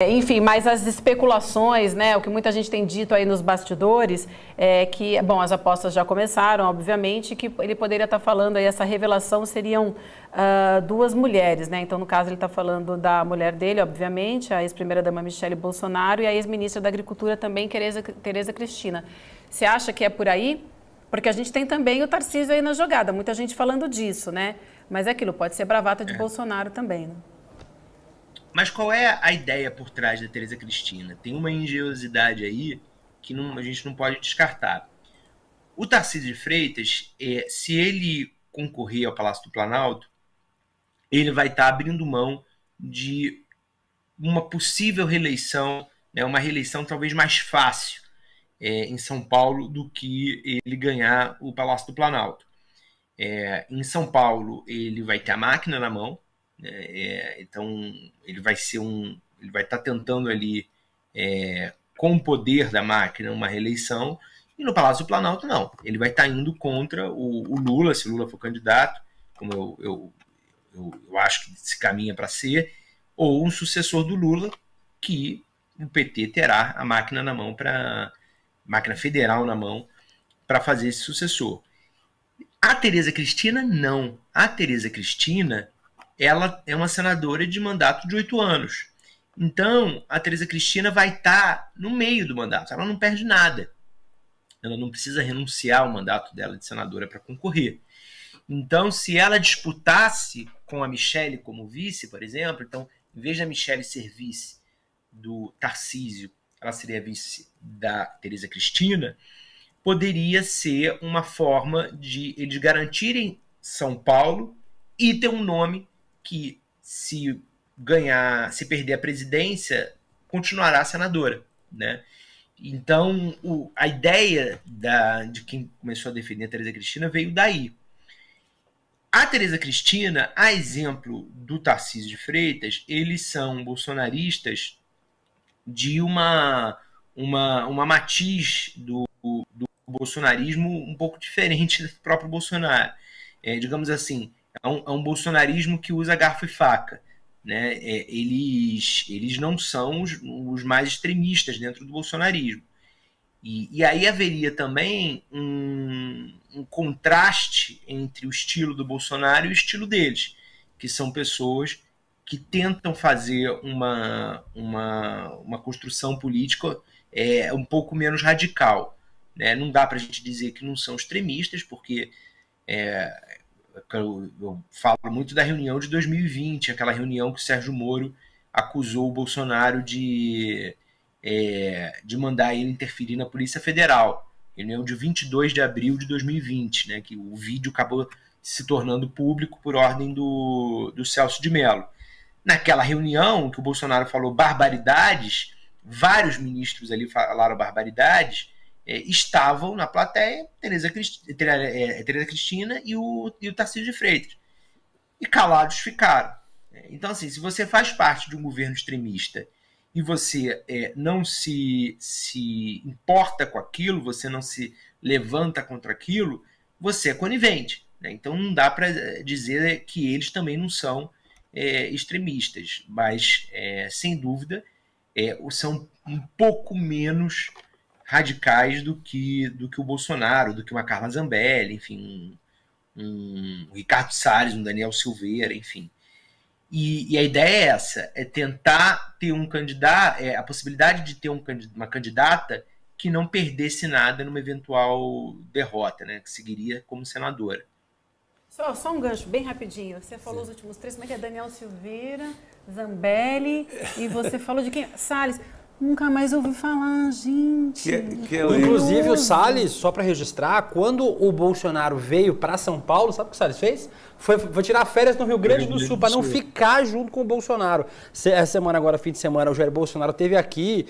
Enfim, mas as especulações, né, o que muita gente tem dito aí nos bastidores, é que, bom, as apostas já começaram, obviamente, que ele poderia estar falando aí, essa revelação seriam duas mulheres, né, então no caso ele está falando da mulher dele, obviamente, a ex-primeira-dama Michele Bolsonaro e a ex-ministra da Agricultura também, Tereza Cristina. Você acha que é por aí? Porque a gente tem também o Tarcísio aí na jogada, muita gente falando disso, né, mas é aquilo, pode ser bravata de Bolsonaro também, né? Mas qual é a ideia por trás da Tereza Cristina? Tem uma engenhosidade aí que a gente não pode descartar. O Tarcísio de Freitas, se ele concorrer ao Palácio do Planalto, ele vai estar abrindo mão de uma possível reeleição, né, uma reeleição talvez mais fácil em São Paulo do que ele ganhar o Palácio do Planalto. Em São Paulo, ele vai ter a máquina na mão, então ele vai estar tentando ali com o poder da máquina uma reeleição, e no Palácio do Planalto não, ele vai estar indo contra o Lula, se o Lula for candidato, como eu acho que se caminha para ser, ou um sucessor do Lula, que o PT terá a máquina na mão, máquina federal na mão, para fazer esse sucessor. A Tereza Cristina não, a Tereza Cristina ela é uma senadora de mandato de 8 anos. Então, a Tereza Cristina vai estar no meio do mandato. Ela não perde nada. Ela não precisa renunciar ao mandato dela de senadora para concorrer. Então, se ela disputasse com a Michele como vice, por exemplo, então, em vez da Michele ser vice do Tarcísio, ela seria vice da Tereza Cristina, poderia ser uma forma de eles garantirem São Paulo e ter um nome que, se perder a presidência, continuará senadora, né? Então, a ideia de quem começou a defender a Tereza Cristina veio daí. A Tereza Cristina, a exemplo do Tarcísio de Freitas, eles são bolsonaristas de uma matiz do bolsonarismo um pouco diferente do próprio Bolsonaro. Digamos assim, é um bolsonarismo que usa garfo e faca, né? Eles não são os mais extremistas dentro do bolsonarismo. E aí haveria também um contraste entre o estilo do Bolsonaro e o estilo deles, que são pessoas que tentam fazer uma construção política um pouco menos radical, né? Não dá para a gente dizer que não são extremistas, porque eu falo muito da reunião de 2020, aquela reunião que o Sérgio Moro acusou o Bolsonaro de mandar ele interferir na Polícia Federal. Reunião de 22 de abril de 2020, né, que o vídeo acabou se tornando público por ordem do Celso de Mello. Naquela reunião que o Bolsonaro falou barbaridades, vários ministros ali falaram barbaridades, estavam na plateia Tereza Cristina e o Tarcísio de Freitas. E calados ficaram. Então, assim, se você faz parte de um governo extremista e você não se importa com aquilo, você não se levanta contra aquilo, você é conivente, né? Então não dá para dizer que eles também não são extremistas, mas sem dúvida são um pouco menos radicais do que o Bolsonaro, do que uma Carla Zambelli, enfim, um Ricardo Salles, um Daniel Silveira, enfim. E a ideia é essa, é tentar ter um candidato, a possibilidade de ter uma candidata que não perdesse nada numa eventual derrota, né, que seguiria como senadora. Só um gancho, bem rapidinho. Você falou os últimos três, como é que é? Daniel Silveira, Zambelli, e você falou de quem? Salles. Nunca mais ouvi falar, gente. Inclusive, o Salles, só para registrar, quando o Bolsonaro veio para São Paulo, sabe o que o Salles fez? Foi tirar férias no Rio Grande do Sul, para não ficar junto com o Bolsonaro. Essa semana, agora, fim de semana, o Jair Bolsonaro esteve aqui,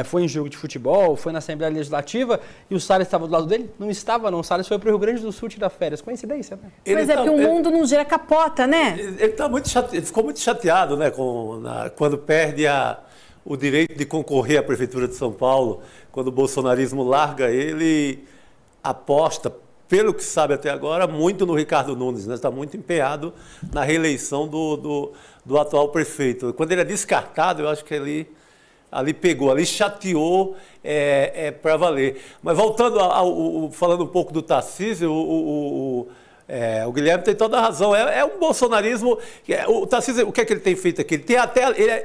foi em jogo de futebol, foi na Assembleia Legislativa, e o Salles estava do lado dele? Não estava, não. O Salles foi para o Rio Grande do Sul tirar férias. Coincidência, né? Pois porque o mundo não gira capota, né? Ele ficou muito chateado, né, quando perde o direito de concorrer à Prefeitura de São Paulo, quando o bolsonarismo larga ele, aposta, pelo que sabe até agora, muito no Ricardo Nunes, né? Está muito empenhado na reeleição do atual prefeito. Quando ele é descartado, eu acho que ele ali pegou, ali chateou para valer. Mas voltando falando um pouco do Tarcísio, o Guilherme tem toda a razão. É um bolsonarismo. O Tarcísio, o que é que ele tem feito aqui?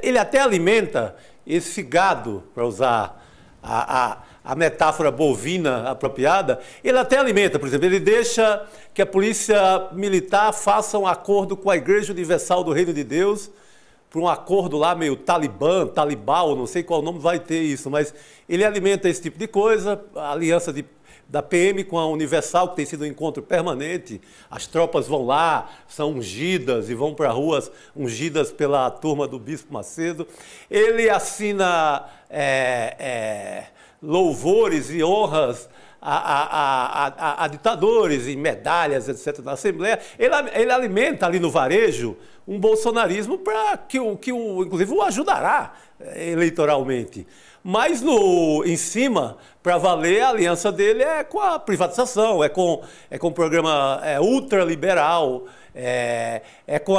Ele até alimenta esse gado, para usar a metáfora bovina apropriada. Ele até alimenta, por exemplo, ele deixa que a polícia militar faça um acordo com a Igreja Universal do Reino de Deus, por um acordo lá meio talibal, não sei qual nome vai ter isso, mas ele alimenta esse tipo de coisa, a aliança da PM com a Universal, que tem sido um encontro permanente, as tropas vão lá, são ungidas e vão para ruas ungidas pela turma do Bispo Macedo. Ele assina louvores e honras a ditadores e medalhas, etc., na Assembleia. Ele alimenta ali no varejo um bolsonarismo que inclusive o ajudará eleitoralmente. Mas em cima, para valer, a aliança dele é com a privatização, é com o programa ultraliberal, com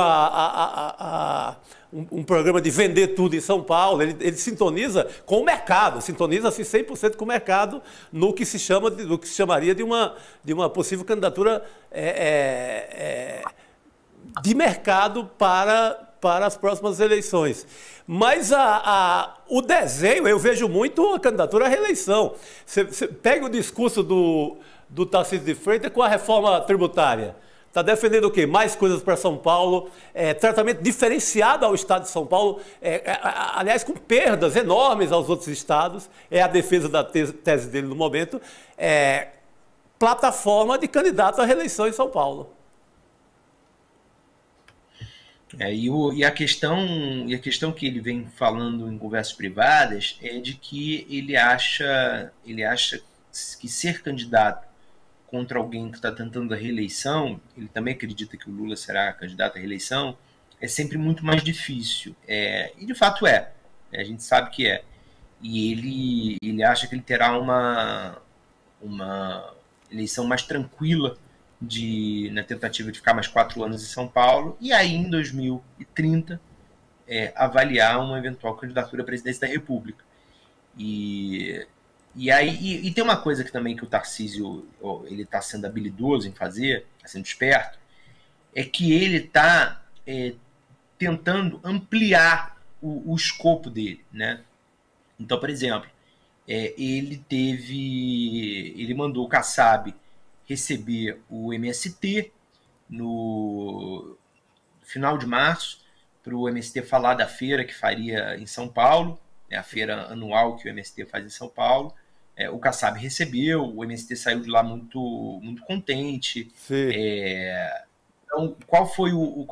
um programa de vender tudo em São Paulo. Ele sintoniza com o mercado, sintoniza-se 100% com o mercado no que se chamaria de uma possível candidatura de mercado para as próximas eleições. Mas o desenho, eu vejo muito a candidatura à reeleição. Você pega o discurso do Tarcísio de Freitas com a reforma tributária. Está defendendo o quê? Mais coisas para São Paulo, tratamento diferenciado ao estado de São Paulo, aliás, com perdas enormes aos outros estados, é a defesa da tese dele no momento, plataforma de candidato à reeleição em São Paulo. E a questão que ele vem falando em conversas privadas é de que ele acha que ser candidato contra alguém que está tentando a reeleição, ele também acredita que o Lula será candidato à reeleição, é sempre muito mais difícil. E de fato a gente sabe que é. E ele acha que ele terá uma eleição mais tranquila na tentativa de ficar mais 4 anos em São Paulo, e aí em 2030 avaliar uma eventual candidatura à presidência da República. E tem uma coisa que também que o Tarcísio ele está sendo habilidoso em fazer, está sendo esperto, é que ele está tentando ampliar o escopo dele, né? Então, por exemplo, ele mandou o Kassab receber o MST no final de março, para o MST falar da feira que faria em São Paulo, a feira anual que o MST faz em São Paulo. O Kassab recebeu, o MST saiu de lá muito, muito contente. Então, qual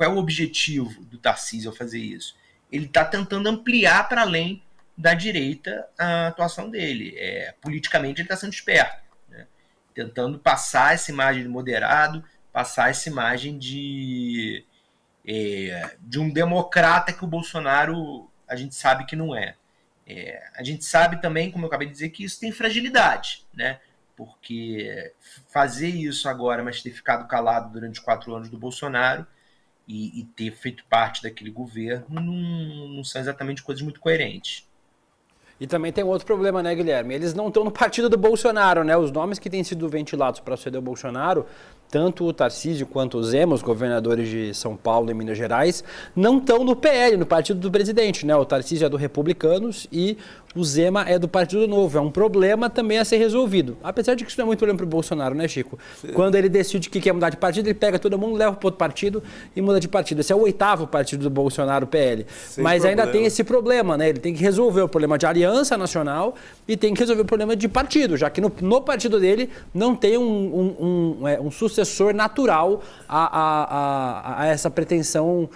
é o objetivo do Tarcísio ao fazer isso? Ele está tentando ampliar para além da direita a atuação dele. Politicamente ele está sendo esperto, né? Tentando passar essa imagem de moderado, passar essa imagem de um democrata que o Bolsonaro a gente sabe que não é. A gente sabe também, como eu acabei de dizer, que isso tem fragilidade, né? Porque fazer isso agora, mas ter ficado calado durante 4 anos do Bolsonaro e ter feito parte daquele governo não são exatamente coisas muito coerentes. E também tem um outro problema, né, Guilherme? Eles não estão no partido do Bolsonaro, né? Os nomes que têm sido ventilados para suceder o Bolsonaro, tanto o Tarcísio quanto o Zema, os governadores de São Paulo e Minas Gerais, não estão no PL, no partido do presidente, né? O Tarcísio é do Republicanos e o Zema é do Partido Novo. É um problema também a ser resolvido. Apesar de que isso não é muito problema para o Bolsonaro, né, Chico? Sim. Quando ele decide que quer mudar de partido, ele pega todo mundo, leva para outro partido e muda de partido. Esse é o 8º partido do Bolsonaro, PL. Sem Mas problema. ainda tem esse problema, né? Ele tem que resolver o problema de aliança nacional e tem que resolver o problema de partido, já que no partido dele não tem um sucessor natural a essa pretensão,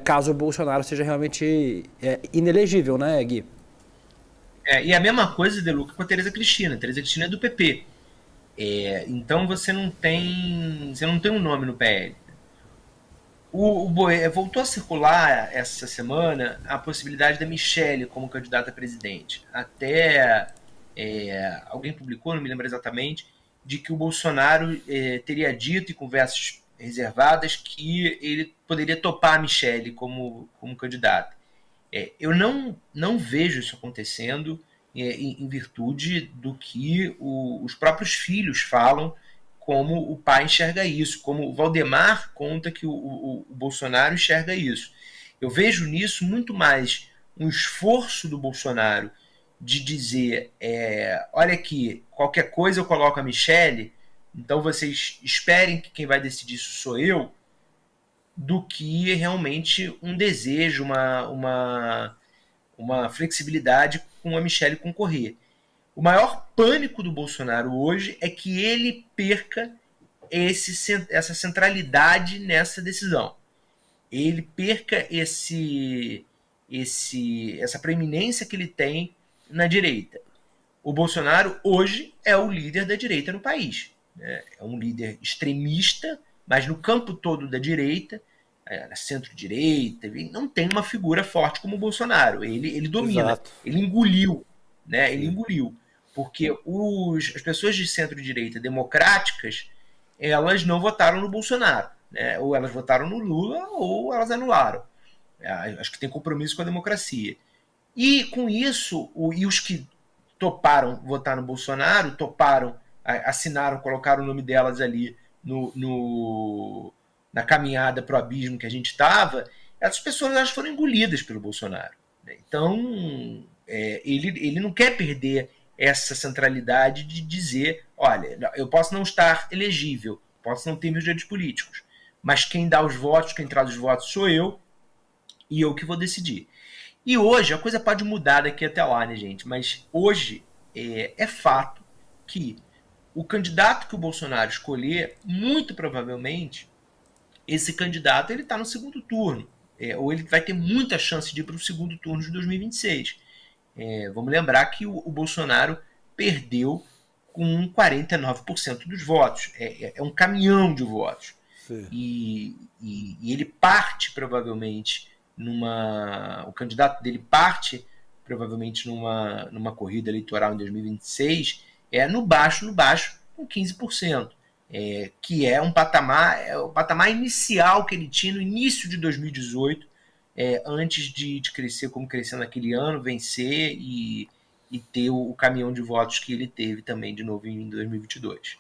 caso o Bolsonaro seja realmente inelegível, né, Gui? E a mesma coisa, De Luca, com a Tereza Cristina. A Tereza Cristina é do PP. Então você não tem um nome no PL. Voltou a circular essa semana a possibilidade da Michelle como candidata a presidente. Até alguém publicou, não me lembro exatamente, de que o Bolsonaro teria dito em conversas reservadas que ele poderia topar a Michelle como candidata. Eu não vejo isso acontecendo em virtude do que os próprios filhos falam, como o pai enxerga isso, como o Valdemar conta que o Bolsonaro enxerga isso. Eu vejo nisso muito mais um esforço do Bolsonaro de dizer, olha aqui, qualquer coisa eu coloco a Michelle, então vocês esperem que quem vai decidir isso sou eu, do que realmente um desejo, uma flexibilidade com a Michelle concorrer. O maior pânico do Bolsonaro hoje é que ele perca essa centralidade nessa decisão. Ele perca essa preeminência que ele tem na direita. O Bolsonaro hoje é o líder da direita no país. É um líder extremista, mas no campo todo da direita, na centro-direita, não tem uma figura forte como o Bolsonaro. Ele domina, Exato. Ele engoliu. Né? Ele engoliu. Porque as pessoas de centro-direita democráticas, elas não votaram no Bolsonaro. Né? Ou elas votaram no Lula, ou elas anularam. Acho que tem compromisso com a democracia. E com isso, e os que toparam votar no Bolsonaro, assinaram, colocaram o nome delas ali na caminhada para o abismo que a gente estava, essas pessoas elas foram engolidas pelo Bolsonaro. Né? Então, ele não quer perder essa centralidade de dizer, olha, eu posso não estar elegível, posso não ter meus direitos políticos, mas quem dá os votos, quem traz os votos sou eu, e eu que vou decidir. E hoje, a coisa pode mudar daqui até lá, né, gente? Mas hoje é fato que o candidato que o Bolsonaro escolher, muito provavelmente, esse candidato ele está no segundo turno. Ou ele vai ter muita chance de ir para o segundo turno de 2026. Vamos lembrar que o Bolsonaro perdeu com 49% dos votos. É um caminhão de votos. E ele parte, provavelmente, o candidato dele parte, provavelmente, numa corrida eleitoral em 2026, no baixo, com 15%. Que é o patamar inicial que ele tinha no início de 2018, antes de crescer como cresceu naquele ano, vencer e ter o caminhão de votos que ele teve também de novo em 2022.